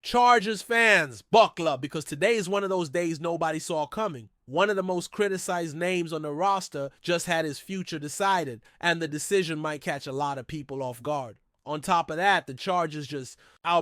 Chargers fans, buckle up, because today is one of those days nobody saw coming. One of the most criticized names on the roster just had his future decided, and the decision might catch a lot of people off guard. On top of that, the Chargers just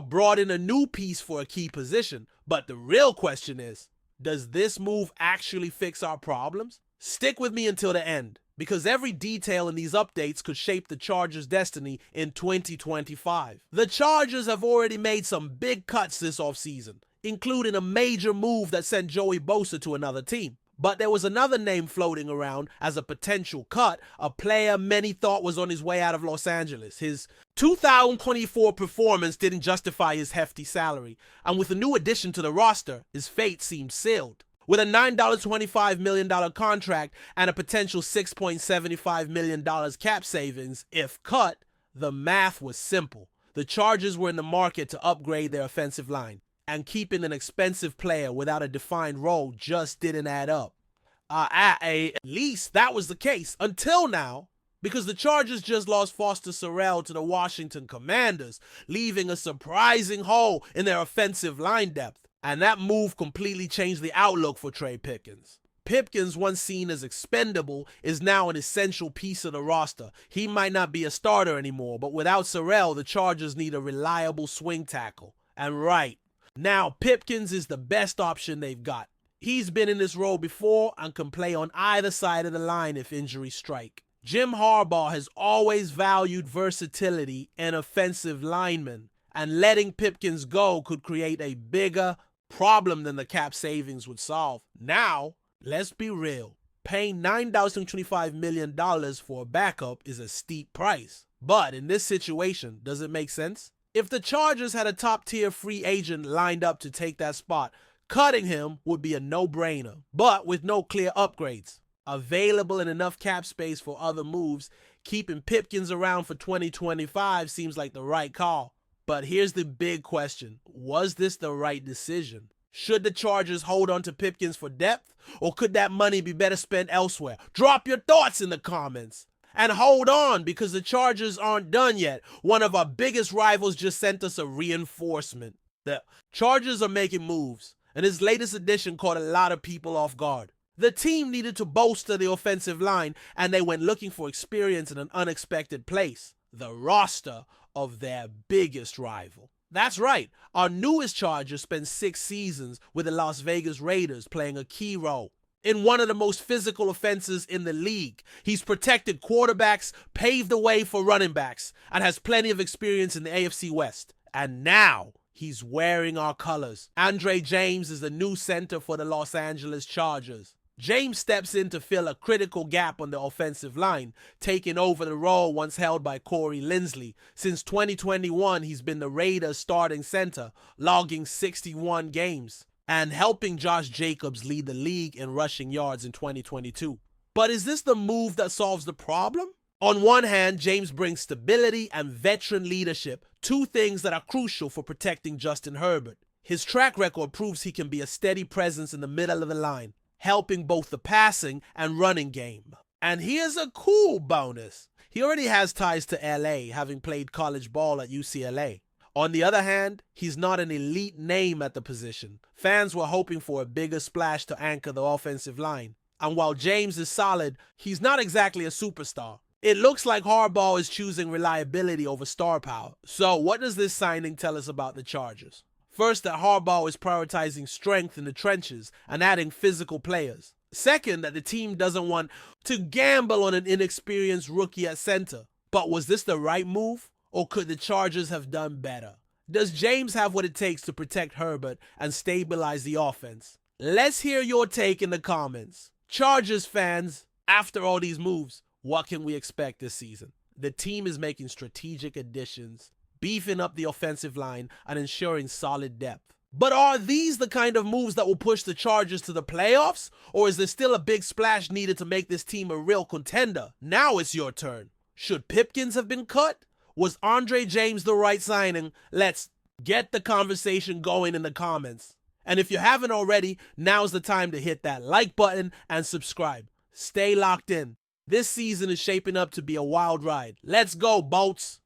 brought in a new piece for a key position. But the real question is, does this move actually fix our problems? Stick with me until the end, because every detail in these updates could shape the Chargers' destiny in 2025. The Chargers have already made some big cuts this offseason, including a major move that sent Joey Bosa to another team. But there was another name floating around as a potential cut, a player many thought was on his way out of Los Angeles. His 2024 performance didn't justify his hefty salary, and with a new addition to the roster, his fate seemed sealed. With a $9.25 million contract and a potential $6.75 million cap savings, if cut, the math was simple. The Chargers were in the market to upgrade their offensive line, and keeping an expensive player without a defined role just didn't add up. At least that was the case until now, because the Chargers just lost Foster Sarell to the Washington Commanders, leaving a surprising hole in their offensive line depth. And that move completely changed the outlook for Trey Pipkins. Pipkins, once seen as expendable, is now an essential piece of the roster. He might not be a starter anymore, but without Sarell, the Chargers need a reliable swing tackle. And right now, Pipkins is the best option they've got. He's been in this role before and can play on either side of the line if injuries strike. Jim Harbaugh has always valued versatility in offensive linemen, and letting Pipkins go could create a bigger problem than the cap savings would solve. Now, let's be real. Paying $9.25 million for a backup is a steep price. But in this situation, does it make sense? If the Chargers had a top-tier free agent lined up to take that spot, cutting him would be a no-brainer, but with no clear upgrades available and enough cap space for other moves, keeping Pipkins around for 2025 seems like the right call. But here's the big question. Was this the right decision? Should the Chargers hold on to Pipkins for depth, or could that money be better spent elsewhere? Drop your thoughts in the comments. And hold on, because the Chargers aren't done yet. One of our biggest rivals just sent us a reinforcement. The Chargers are making moves, and his latest addition caught a lot of people off guard. The team needed to bolster the offensive line, and they went looking for experience in an unexpected place: the roster of their biggest rival. That's right, our newest Charger spent 6 seasons with the Las Vegas Raiders, playing a key role in one of the most physical offenses in the league. He's protected quarterbacks, paved the way for running backs, and has plenty of experience in the AFC West. And now, he's wearing our colors. Andre James is the new center for the Los Angeles Chargers. James steps in to fill a critical gap on the offensive line, taking over the role once held by Corey Linsley. Since 2021, he's been the Raiders' starting center, logging 61 games, and helping Josh Jacobs lead the league in rushing yards in 2022. But is this the move that solves the problem? On one hand, James brings stability and veteran leadership, two things that are crucial for protecting Justin Herbert. His track record proves he can be a steady presence in the middle of the line, helping both the passing and running game. And here's a cool bonus. He already has ties to LA, having played college ball at UCLA. On the other hand, he's not an elite name at the position. Fans were hoping for a bigger splash to anchor the offensive line. And while James is solid, he's not exactly a superstar. It looks like Harbaugh is choosing reliability over star power. So what does this signing tell us about the Chargers? First, that Harbaugh is prioritizing strength in the trenches and adding physical players. Second, that the team doesn't want to gamble on an inexperienced rookie at center. But was this the right move, or could the Chargers have done better? Does James have what it takes to protect Herbert and stabilize the offense? Let's hear your take in the comments. Chargers fans, after all these moves, what can we expect this season? The team is making strategic additions, beefing up the offensive line, and ensuring solid depth. But are these the kind of moves that will push the Chargers to the playoffs? Or is there still a big splash needed to make this team a real contender? Now it's your turn. Should Pipkins have been cut? Was Andre James the right signing? Let's get the conversation going in the comments. And if you haven't already, now's the time to hit that like button and subscribe. Stay locked in. This season is shaping up to be a wild ride. Let's go, Bolts!